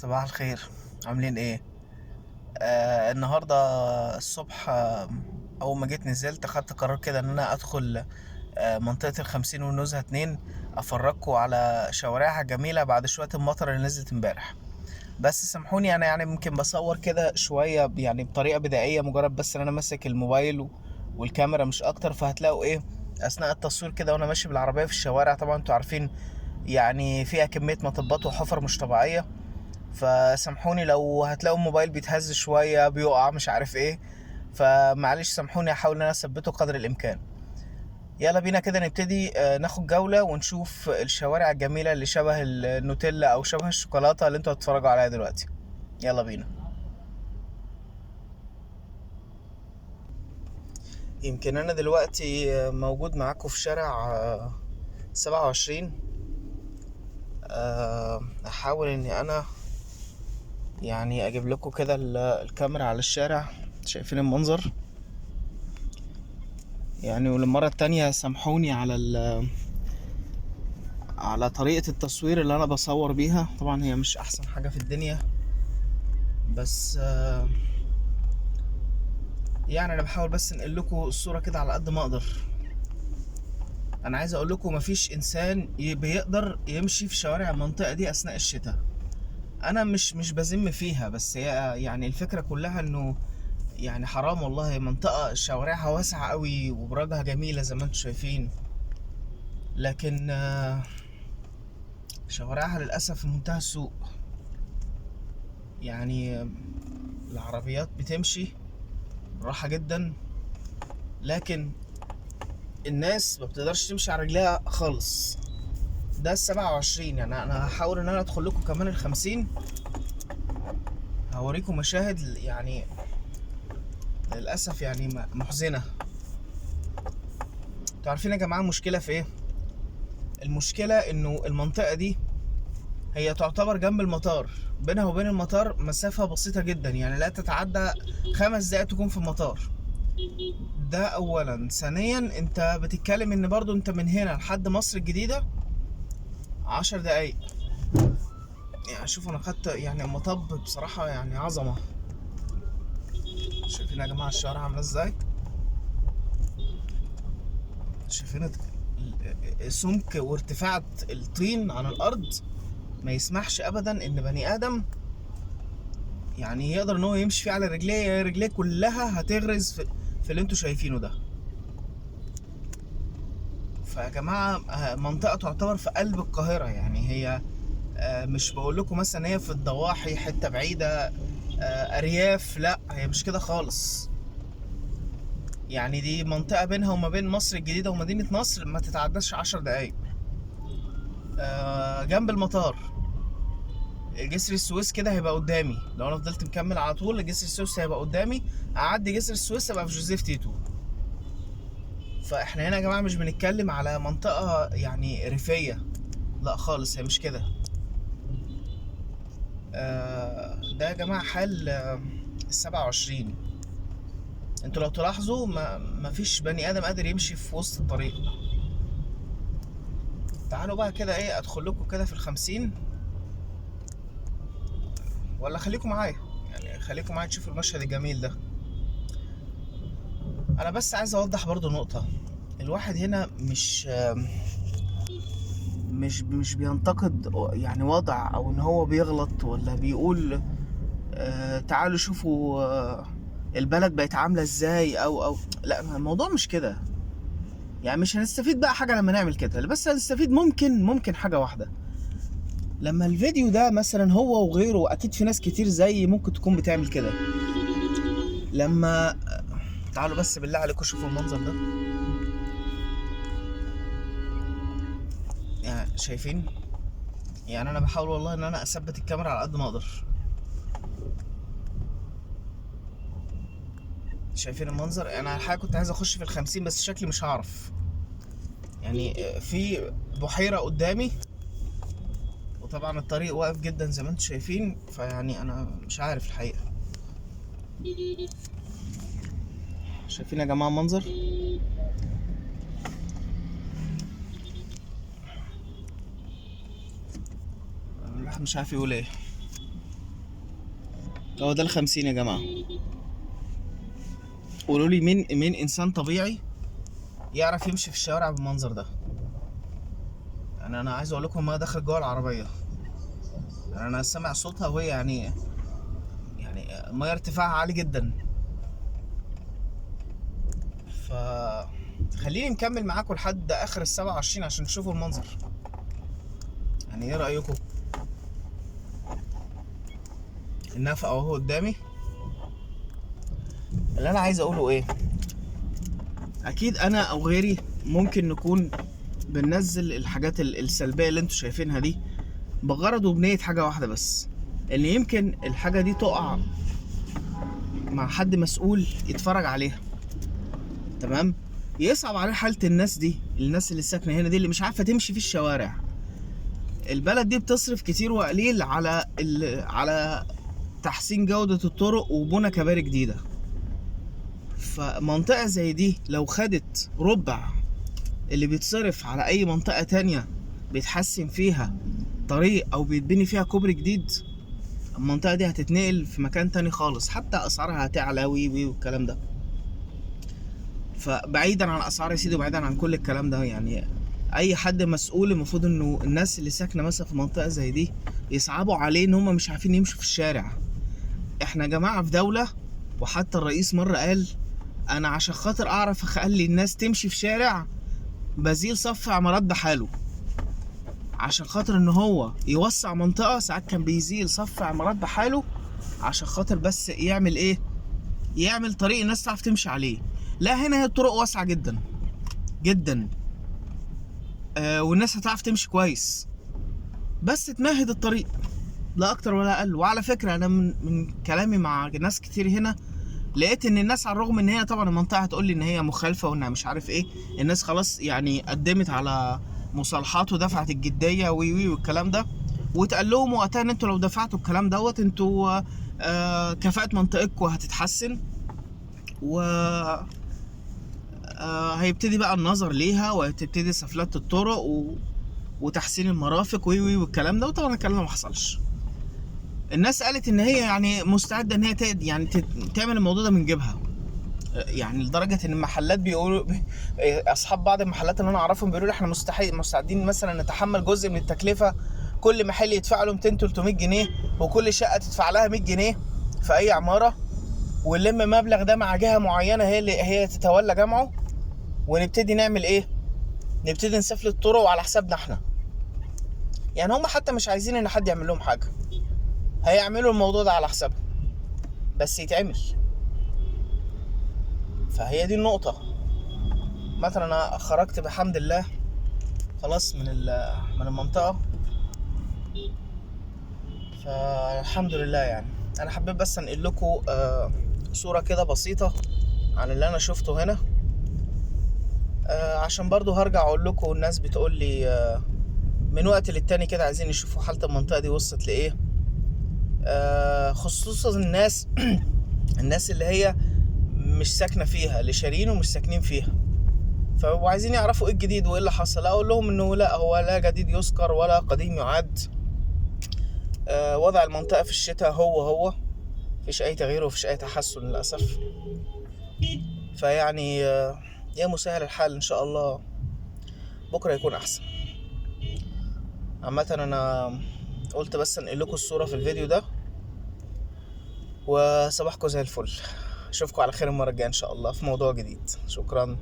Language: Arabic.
صباح الخير. عاملين ايه؟ النهارده الصبح، اول ما جيت نزلت اخدت قرار كده ان انا ادخل منطقة الخمسين والنزهة اتنين، افرجكوا على شوارعها جميلة بعد شوية المطر اللي نزلت امبارح. بس سامحوني، انا يعني ممكن بصور كده شوية يعني بطريقة بدائية، مجرد بس ان انا ماسك الموبايل والكاميرا مش اكتر. فهتلاقوا ايه اثناء التصوير كده وانا ماشي بالعربية في الشوارع؟ طبعا انتوا عارفين يعني فيها كمية مطبات وحفر مش طبيعية. فسامحوني لو هتلاقوا الموبايل بيتهز شوية بيقع مش عارف ايه، فمعلش سامحوني، هحاول ان انا اثبته قدر الامكان. يلا بينا كده نبتدي، ناخد جولة ونشوف الشوارع الجميلة اللي شبه النوتيلا او شبه الشوكولاتة اللي انتوا هتتفرجوا عليها دلوقتي. يلا بينا. يمكن انا دلوقتي موجود معاكم في شارع 27. احاول اني انا يعني اجيب لكم كده الكاميرا على الشارع. شايفين المنظر يعني؟ وللمرة التانية سامحوني على طريقة التصوير اللي أنا بصور بيها. طبعا هي مش أحسن حاجة في الدنيا، بس يعني أنا بحاول بس أنقل لكم الصورة كده على قد ما أقدر. أنا عايز أقول لكم مفيش إنسان بيقدر يمشي في شوارع المنطقة دي أثناء الشتاء. أنا مش بذم فيها، بس هي يعني الفكرة كلها إنه يعني حرام والله. منطقة شوارعها واسعة قوي وبراجها جميلة زي ما انتم شايفين، لكن شوارعها للأسف في منتهى السوء. يعني العربيات بتمشي راحة جدا، لكن الناس ما بتقدرش تمشي على رجليها خالص. ده ال27. يعني انا هحاول ان انا ادخل لكم كمان ال50، هوريكم مشاهد يعني للاسف يعني محزنة. انتوا عارفين يا جماعة المشكلة في ايه؟ المشكلة انه المنطقة دي هي تعتبر جنب المطار، بينها وبين المطار مسافة بسيطة جدا، يعني لا تتعدى 5 دقايق تكون في المطار. ده اولا. ثانيا انت بتتكلم ان برضو انت من هنا لحد مصر الجديدة 10 دقايق. يعني شوف انا خدت يعني مطب بصراحة يعني عظمة. شايفين يا جماعة الشوارع عاملة ازاي؟ شايفين سمك وارتفاع الطين عن الارض ما يسمحش ابدا ان بني ادم يعني يقدر ان هو يمشي فيه على رجليه. رجليه كلها هتغرز في اللي انتوا شايفينه ده. فيا جماعة منطقة تعتبر في قلب القاهرة. يعني هي مش بقول لكم مثلا هي في الضواحي حتة بعيدة، ارياف، لا هي مش كده خالص. يعني دي منطقة بينها وما بين مصر الجديدة ومدينة نصر ما تتعداش 10 دقايق. جنب المطار. جسر السويس كده هيبقى قدامي، لو انا فضلت مكمل على طول جسر السويس هيبقى قدامي. اعدي جسر السويس ابقى في جوزيف تيتو. فاحنا هنا يا جماعة مش بنتكلم على منطقة يعني ريفية، لا خالص، هي مش كده. ده يا جماعة حال ال27. انتوا لو تلاحظوا ما فيش بني ادم قادر يمشي في وسط الطريق. تعالوا بقى كده ايه ادخل لكم كده في ال50، ولا خليكم معايا؟ يعني خليكم معايا تشوفوا المشهد الجميل ده. انا بس عايز اوضح برضو نقطة. الواحد هنا مش بينتقد يعني وضع او ان هو بيغلط ولا بيقول تعالوا شوفوا البلد بقت عاملة ازاي او لا، الموضوع مش كده. يعني مش هنستفيد بقى حاجة لما نعمل كده، بس هنستفيد ممكن حاجة واحدة. لما الفيديو ده مثلا هو وغيره، اكيد في ناس كتير زي ممكن تكون بتعمل كده. لما تعالوا بس بالله عليكم شوفوا المنظر ده. يعني شايفين؟ يعني انا بحاول والله ان انا اثبت الكاميرا على قد ما اقدر. شايفين المنظر؟ انا الحقيقه كنت عايز اخش في ال50 بس شكلي مش هعرف. يعني في بحيره قدامي، وطبعا الطريق واقف جدا زي ما انتم شايفين، فيعني انا مش عارف الحقيقه. شايفين يا جماعه المنظر؟ الواحد مش عارف يقول ايه. هو ده ال50 يا جماعه. قولوا لي مين انسان طبيعي يعرف يمشي في الشوارع بالمنظر ده؟ يعني انا عايز اقول لكم ما دخل جوه العربيه، يعني انا سامع صوتها وهي يعني ما ارتفاعها عالي جدا. ف خليني مكمل معاكم لحد اخر ال27 عشان تشوفوا المنظر. يعني ايه رايكم؟ النفق اهو قدامي. اللي انا عايز اقوله ايه، اكيد انا او غيري ممكن نكون بننزل الحاجات السلبيه اللي انتوا شايفينها دي بغرض وبنية حاجه واحده بس، ان يمكن الحاجه دي تقع مع حد مسؤول يتفرج عليها، تمام؟ يصعب عليه حاله الناس دي، الناس اللي ساكنه هنا دي اللي مش عارفه تمشي في الشوارع. البلد دي بتصرف كتير وقليل على تحسين جوده الطرق وبنى كباري جديده. فمنطقه زي دي لو خدت ربع اللي بيتصرف على اي منطقة تانية بيتحسن فيها طريق او بيتبني فيها كوبري جديد، المنطقة دي هتتنقل في مكان تاني خالص، حتى اسعارها هتعلى وي والكلام ده. فبعيدا عن اسعار يا سيدي وبعيدا عن كل الكلام ده، يعني اي حد مسؤول المفروض انه الناس اللي ساكنة مثلا في منطقة زي دي يصعبوا عليه ان هم مش عارفين يمشوا في الشارع. احنا يا جماعة في دولة، وحتى الرئيس مرة قال انا عشان خاطر اعرف اخلي الناس تمشي في شارع بزيل صف عمارات بحاله. عشان خاطر ان هو يوسع منطقة ساعات كان بيزيل صف عمارات بحاله عشان خاطر بس يعمل ايه، يعمل طريق الناس تعرف تمشي عليه. لا هنا هي الطرق واسعة جدا جدا، والناس هتعرف تمشي كويس، بس تمهد الطريق لا اكتر ولا اقل. وعلى فكرة انا من كلامي مع ناس كتير هنا لقيت ان الناس على الرغم ان هي طبعا المنطقة هتقول لي ان هي مخالفة وانها مش عارف ايه، الناس خلاص يعني قدمت على مصالحات ودفعت الجدية وي والكلام ده، واتقال لهم وقتها ان انتوا لو دفعتوا الكلام دوت انتوا كفاءة منطقتكم هتتحسن، و هيبتدي بقى النظر ليها وهتبتدي سفلات الطرق وتحسين المرافق وي والكلام ده. وطبعا الكلام ده ما حصلش. الناس قالت ان هي يعني مستعده ان هي تعمل الموضوع ده من جيبها، يعني لدرجه ان المحلات بيقولوا اصحاب بعض المحلات اللي انا اعرفهم بيقولوا لي احنا مستعدين مثلا نتحمل جزء من التكلفه، كل محل يدفع له 200 300 جنيه وكل شقه تدفع لها 100 جنيه في اي عماره، ونلم مبلغ ده مع جهه معينه هي تتولى جمعه، ونبتدي نعمل ايه، نبتدي نسفل الطرق وعلى حسابنا احنا. يعني هم حتى مش عايزين ان حد يعمل لهم حاجه، هيعملوا الموضوع ده على حسابهم بس يتعمل. فهي دي النقطة. مثلا انا خرجت بحمد الله خلاص من المنطقة، فالحمد لله. يعني انا حبيت بس انقل لكم صورة كده بسيطة عن اللي انا شفته هنا، عشان برضو هرجع اقول لكم الناس بتقول لي من وقت للتاني كده عايزين يشوفوا حالة المنطقة دي وصلت لايه، خصوصا الناس اللي هي مش ساكنة فيها، اللي شارين ومش ساكنين فيها، فبقوا عايزين يعرفوا ايه الجديد وايه اللي حصل. اقول لهم انه لا، هو لا جديد يذكر ولا قديم يعاد. وضع المنطقة في الشتاء هو مفيش اي تغيير ومفيش اي تحسن للأسف. فيعني يا مسهل الحال ان شاء الله بكرة يكون احسن. عامة انا قلت بس انقل لكم الصورة في الفيديو ده، وصباحكم زي الفل. اشوفكم على خير المرة الجاية ان شاء الله في موضوع جديد. شكرا.